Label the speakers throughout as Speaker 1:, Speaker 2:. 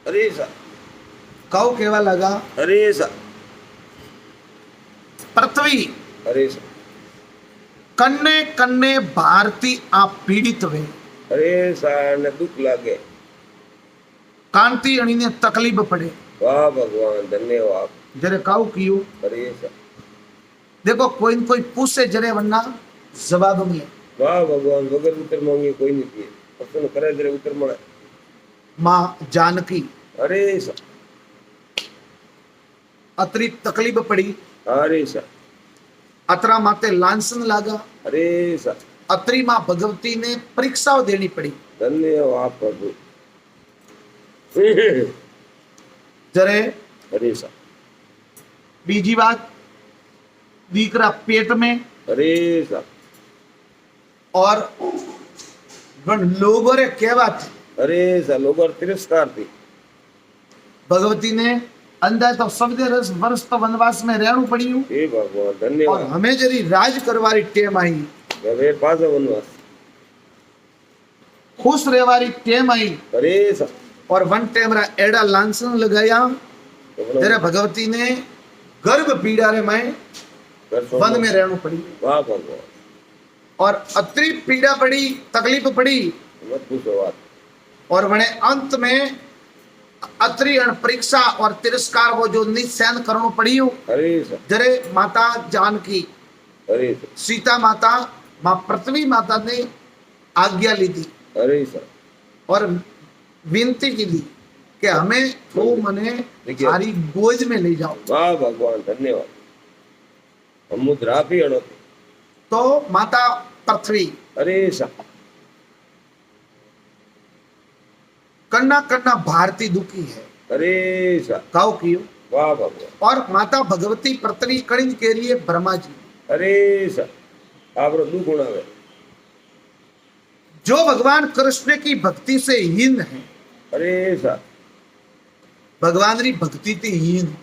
Speaker 1: अरे सा
Speaker 2: कौ केवा लगा
Speaker 1: अरे सा
Speaker 2: पृथ्वी
Speaker 1: अरे सा
Speaker 2: कन्ने कन्ने भारती आप पीड़ित वे
Speaker 1: अरे सा ने दुख लागे
Speaker 2: कांति अणी ने तकलीफ पड़े
Speaker 1: वाह भगवान धन्यवाद
Speaker 2: जरे काउ कियो
Speaker 1: अरे सा
Speaker 2: देखो कोई न कोई पूछे जरे वरना जवाब में
Speaker 1: वाह भगवान बगैर उत्तर मांगे कोई नहीं दिए प्रश्न करे जरे उत्तर मिले
Speaker 2: मां जानकी
Speaker 1: अरे सा
Speaker 2: अतरी तकलीफ पड़ी
Speaker 1: अरे सा
Speaker 2: अतरा माते लांसन लागा
Speaker 1: अरे सा
Speaker 2: अतरी मां भगवती ने परीक्षाओं देनी पड़ी
Speaker 1: धन्यवाद प्रभु
Speaker 2: जरे
Speaker 1: अरे सा
Speaker 2: बीजी बात दीकरा पेट में
Speaker 1: अरे सा
Speaker 2: और गण लोगों रे कहवा थी
Speaker 1: अरे सा लोग तिरस्कार थी
Speaker 2: भगवती ने अंदाज तो सब वर्ष तो वनवास में रहनु पड़िયું
Speaker 1: हे भगवान
Speaker 2: और
Speaker 1: धन्यवाद
Speaker 2: हमें जरी राज करवारी टेम आई
Speaker 1: वे पास वनवास
Speaker 2: खुश रहवारी टेम आई
Speaker 1: अरे सा
Speaker 2: और वन टेम रा एड़ा लांसन लगाया तेरे भगवती ने गर्भ पीड़ा रे मैं वन में रहनु पड़ी
Speaker 1: वाह भगवान
Speaker 2: और अतरी पीड़ा पड़ी तकलीफ पड़ी
Speaker 1: मत पूछो बात
Speaker 2: और वने अंत में अतरी परीक्षा और तिरस्कार वो जो निसहन करनो पड़ियो
Speaker 1: अरे सा
Speaker 2: जरे माता जानकी
Speaker 1: अरे सा
Speaker 2: सीता माता मां पृथ्वी माता ने आज्ञा ली थी
Speaker 1: अरे सा
Speaker 2: और विनती की थी कि हमें तो मने सारी गोद में ले जाओ
Speaker 1: वाह भगवान धन्यवाद हम मुद्रा भी अड़ो
Speaker 2: तो माता पृथ्वी
Speaker 1: अरे सा
Speaker 2: कन्ना कन्ना भारती दुखी है
Speaker 1: अरे सा
Speaker 2: काउ कियो
Speaker 1: वाह भगवान
Speaker 2: और माता भगवती पृथ्वी कणिज के लिए ब्रह्मा जी
Speaker 1: अरे सा आप दुख उड़ावे
Speaker 2: जो भगवान कृष्ण की भक्ति से हीन है
Speaker 1: अरे सा
Speaker 2: भगवान री भक्ति थी हीन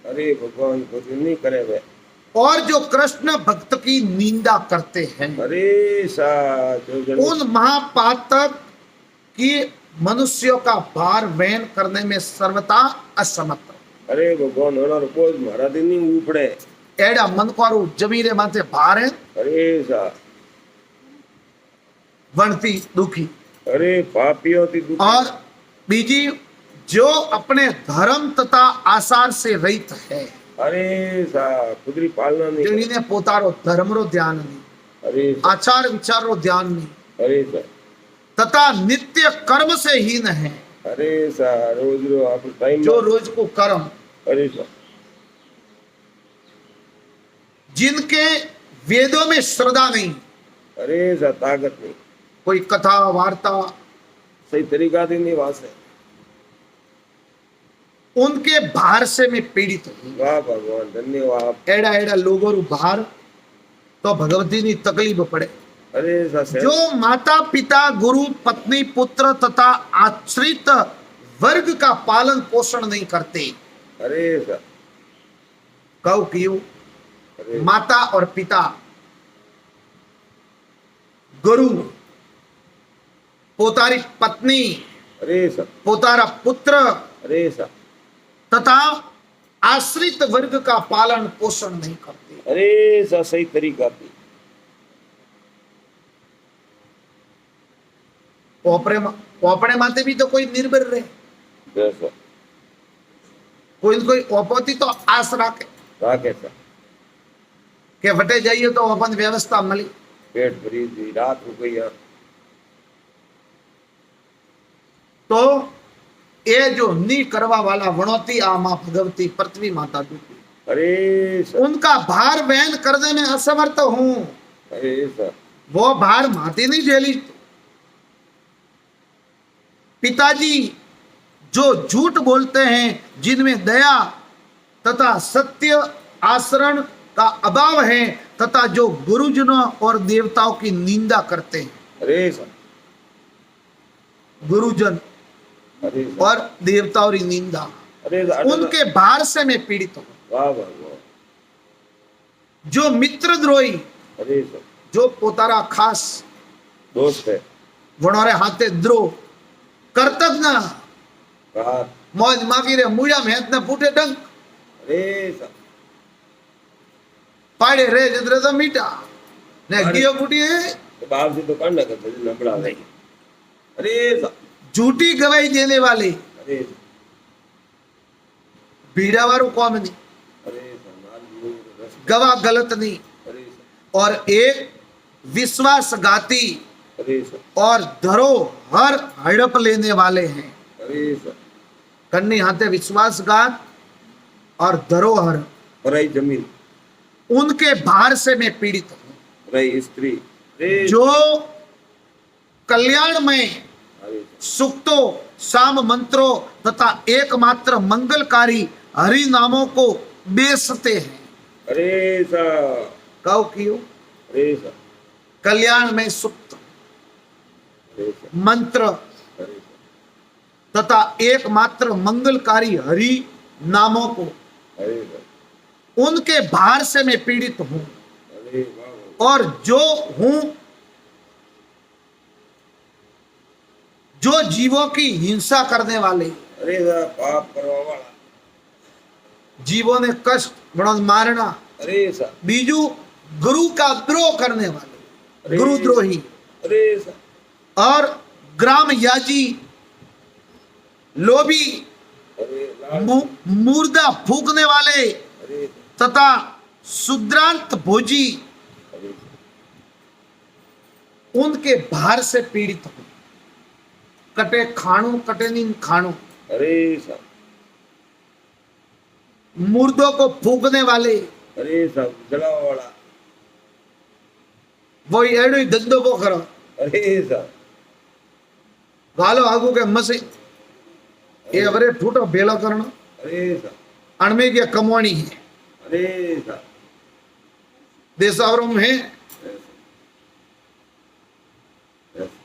Speaker 1: अरे भगवान को नहीं करे वे
Speaker 2: और जो कृष्ण भक्त की निंदा करते हैं
Speaker 1: अरे सा जो
Speaker 2: उन महापातक की मनुष्यों का भार वहन करने में सर्वथा असमर्थ
Speaker 1: अरे भगवान हमारा पोज मारा दिन नहीं उपड़े
Speaker 2: एड़ा मन को जमीरे माथे भार है
Speaker 1: अरे सा
Speaker 2: वणती दुखी
Speaker 1: अरे पापियों की दुख
Speaker 2: और बीजी जो अपने धर्म तथा आचार से रहित है
Speaker 1: अरे सा खुदरी पालना नहीं
Speaker 2: जिन्हें पोतारो धर्म रो ध्यान नहीं
Speaker 1: अरे
Speaker 2: आचार विचार रो ध्यान नहीं
Speaker 1: अरे सा
Speaker 2: तथा नित्य कर्म से हीन है
Speaker 1: अरे सा रोज रो आप टाइम
Speaker 2: जो रोज को कर्म
Speaker 1: अरे सा
Speaker 2: जिनके वेदों में श्रद्धा नहीं
Speaker 1: अरे सा ताकत नहीं
Speaker 2: कोई कथा वार्ता
Speaker 1: सही तरीका थी नहीं वास है
Speaker 2: उनके भार से मैं पीड़ित हूँ
Speaker 1: वाह भगवान धन्यवाद
Speaker 2: एड़ा एड़ा लोगों रू भार तो भगवती नी तकलीफ पड़े
Speaker 1: अरे सा
Speaker 2: जो माता पिता गुरु पत्नी पुत्र तथा आश्रित वर्ग का पालन पोषण नहीं करते
Speaker 1: अरे सा
Speaker 2: कहो क्यों
Speaker 1: अरे
Speaker 2: माता और पिता गुरु पोतारी पत्नी
Speaker 1: अरे सा
Speaker 2: पोतारा पुत्र
Speaker 1: अरे सा
Speaker 2: तथा आश्रित वर्ग का पालन पोषण नहीं करते
Speaker 1: अरे सा सही तरीका थी
Speaker 2: ओपड़े माते भी तो कोई निर्भर रहे
Speaker 1: जैसा
Speaker 2: कोई न कोई ओपोती तो आस राखे
Speaker 1: राखे सा
Speaker 2: के वटे जाइए तो अपन व्यवस्था मिली
Speaker 1: पेट भरी थी रात हो गई यहाँ
Speaker 2: तो ये जो नी करवा वाला वणोती आ मां भगवती पृथ्वी माता दुखी
Speaker 1: अरे सा
Speaker 2: उनका भार वहन करने में असमर्थ हूं
Speaker 1: अरे सा
Speaker 2: वो भार माती नहीं झेली पिताजी जो झूठ बोलते हैं जिनमें दया तथा सत्य आचरण का अभाव है तथा जो गुरुजनों और देवताओं की निंदा करते हैं
Speaker 1: अरे सा
Speaker 2: गुरुजन
Speaker 1: अरे सा
Speaker 2: और देवताओं की निंदा
Speaker 1: अरे सा
Speaker 2: उनके भार से मैं पीड़ित हूं
Speaker 1: वाह भगवान
Speaker 2: जो मित्रद्रोही
Speaker 1: अरे सा
Speaker 2: जो पोतारा खास
Speaker 1: दोस्त है
Speaker 2: वणोरे हाथे द्रोह करतज ना
Speaker 1: कहा
Speaker 2: मौज मागी रे मुड़ा मेहनत ने फूटे डंक
Speaker 1: अरे सा
Speaker 2: पाड़े रे जदरे तो मीठा ने गियो फूटी है
Speaker 1: तो बाप से तो कांडा करते थे नबड़ा नहीं अरे सा
Speaker 2: झूठी गवाही देने वाले
Speaker 1: अरे
Speaker 2: बीड़ा वारू कौम नहीं
Speaker 1: अरे सा माल मुंह रस
Speaker 2: गवाह गलत नहीं
Speaker 1: अरे सा
Speaker 2: और एक विश्वासघाती
Speaker 1: अरे सा
Speaker 2: और धरोहर हड़प लेने वाले हैं
Speaker 1: अरे सा
Speaker 2: कन्नी हाथे विश्वासघात और धरोहर
Speaker 1: पराई जमीन
Speaker 2: उनके भार से मैं पीड़ित हूं
Speaker 1: पराई स्त्री अरे
Speaker 2: जो कल्याण में
Speaker 1: अरे
Speaker 2: सुक्तों साम मंत्रों तथा एकमात्र मंगलकारी हरि नामों को बेचते हैं
Speaker 1: अरे सा
Speaker 2: कहो क्यों
Speaker 1: अरे सा
Speaker 2: कल्याण में सुक्त
Speaker 1: अरे सा
Speaker 2: मंत्र
Speaker 1: अरे सा
Speaker 2: तथा एकमात्र मंगलकारी हरि नामों को
Speaker 1: अरे सा
Speaker 2: उनके भार से मैं पीड़ित हूं
Speaker 1: अरे वाह
Speaker 2: और जो हूं जो जीवों की हिंसा करने वाले
Speaker 1: अरे सा पाप करवा वाला
Speaker 2: जीवों ने कष्ट बड़ा मारना
Speaker 1: अरे सा
Speaker 2: बीजू गुरु का द्रोह करने वाले गुरुद्रोही
Speaker 1: अरे सा
Speaker 2: और ग्राम याजी लोभी
Speaker 1: अरे लाल
Speaker 2: मुर्दा फूकने वाले
Speaker 1: अरे
Speaker 2: तथा शुद्रांत भोजी
Speaker 1: अरे
Speaker 2: उनके भार से पीड़ित हूं कटे खाणु कटे नींद खाणु
Speaker 1: अरे सा
Speaker 2: मुर्दों को फूकने वाले
Speaker 1: अरे सा जलावा वाला
Speaker 2: वो एड़ो ही धंधो को करो
Speaker 1: अरे सा
Speaker 2: गालो आगू के मसे ये अवरे ठूटो बेला करना
Speaker 1: अरे सा
Speaker 2: अणमे की कमवाणी है
Speaker 1: अरे सा
Speaker 2: देसावरों में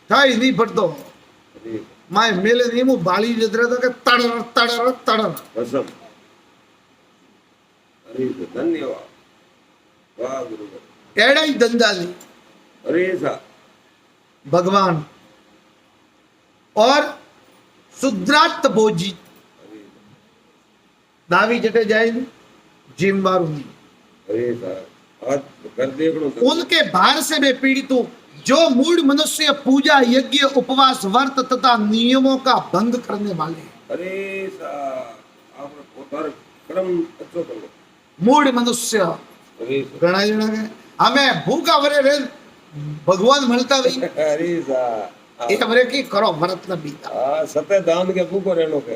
Speaker 2: था ही नहीं पड़तो
Speaker 1: अरे
Speaker 2: माए मेले नहीं मु बाली जदरे तो के तड़र तड़र तड़र
Speaker 1: कसम अरे सा धन्यवाद वाह गुरु
Speaker 2: एड़ा ही धंधा नहीं
Speaker 1: अरे सा
Speaker 2: भगवान और शुद्रात भोजी
Speaker 1: अरे
Speaker 2: दावी जटे जाए जिम बारू नहीं
Speaker 1: अरे सा आज कर देखो तो
Speaker 2: उनके भार से मैं पीड़ित हूं जो मूड मनुष्य पूजा यज्ञ उपवास व्रत तथा नियमों का भंग करने वाले हैं।
Speaker 1: अरे सा आप पोतार कर्म अच्छो करो
Speaker 2: मूड मनुष्य
Speaker 1: अरे सा
Speaker 2: घना जना के हमें भूखा वरे रे भगवान મળતા भाई
Speaker 1: अरे सा
Speaker 2: એ વરે की करो व्रत न बीता
Speaker 1: हाँ सत्य दान के भूखो रहनो के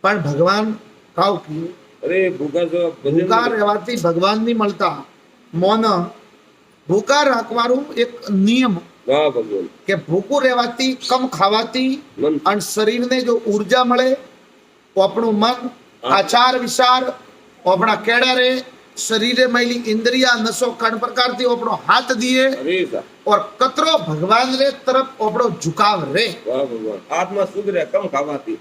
Speaker 2: पर भगवान काव की
Speaker 1: अरे भूखा जो
Speaker 2: भूखा રહેવાથી ભગવાન नहीं મળતા મૌન ભૂખા રાખવાનું એક નિયમ
Speaker 1: वाह भगवान
Speaker 2: કે ભૂખું રહેવાથી કમ ખાવાથી
Speaker 1: मन
Speaker 2: અને શરીરને જો ઊર્જા મળે તો આપણું મન આચાર વિચાર આપણા કેડા રે શરીરે મળી ઇન્દ્રિયા નસો કણ પ્રકારથી આપણો હાથ દીએ
Speaker 1: अरे सा
Speaker 2: और कतरो भगवान रे तरफ આપણો झुकाव रे
Speaker 1: वाह भगवान आत्मा सुधरे कम खावाती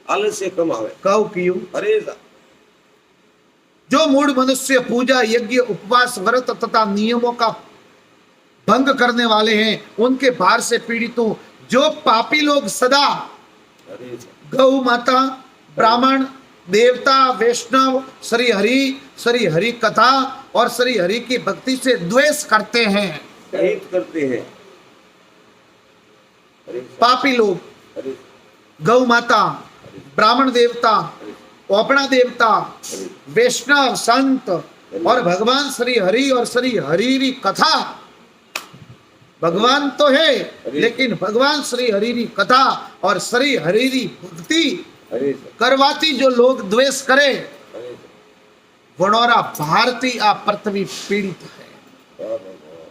Speaker 1: आलस्य कम आवे
Speaker 2: कहू कियो
Speaker 1: अरे सा
Speaker 2: जो मूड मनुष्य पूजा यज्ञ उपवास व्रत तथा नियमों का भंग करने वाले हैं उनके भार से पीड़ित हूं जो पापी लोग सदा
Speaker 1: अरे सा
Speaker 2: गौ माता ब्राह्मण देवता वैष्णव श्री हरि कथा और श्री हरि की भक्ति से द्वेष करते हैं
Speaker 1: हित करते हैं अरे सा
Speaker 2: पापी लोग
Speaker 1: अरे
Speaker 2: गौ माता ब्राह्मण देवता ओपना देवता वैष्णव संत और भगवान श्री हरि और श्री हरि की कथा भगवान तो है लेकिन भगवान श्री हरि की कथा और श्री हरि की भक्ति
Speaker 1: अरे सा
Speaker 2: करवाती जो लोग द्वेष करे
Speaker 1: अरे सा
Speaker 2: वनोरा भारती आ पृथ्वी पीड़ित है
Speaker 1: वाह भगवान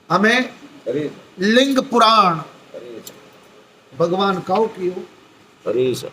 Speaker 2: हमें
Speaker 1: अरे
Speaker 2: लिंग पुराण
Speaker 1: अरे सा
Speaker 2: भगवान कहो कियो
Speaker 1: अरे सा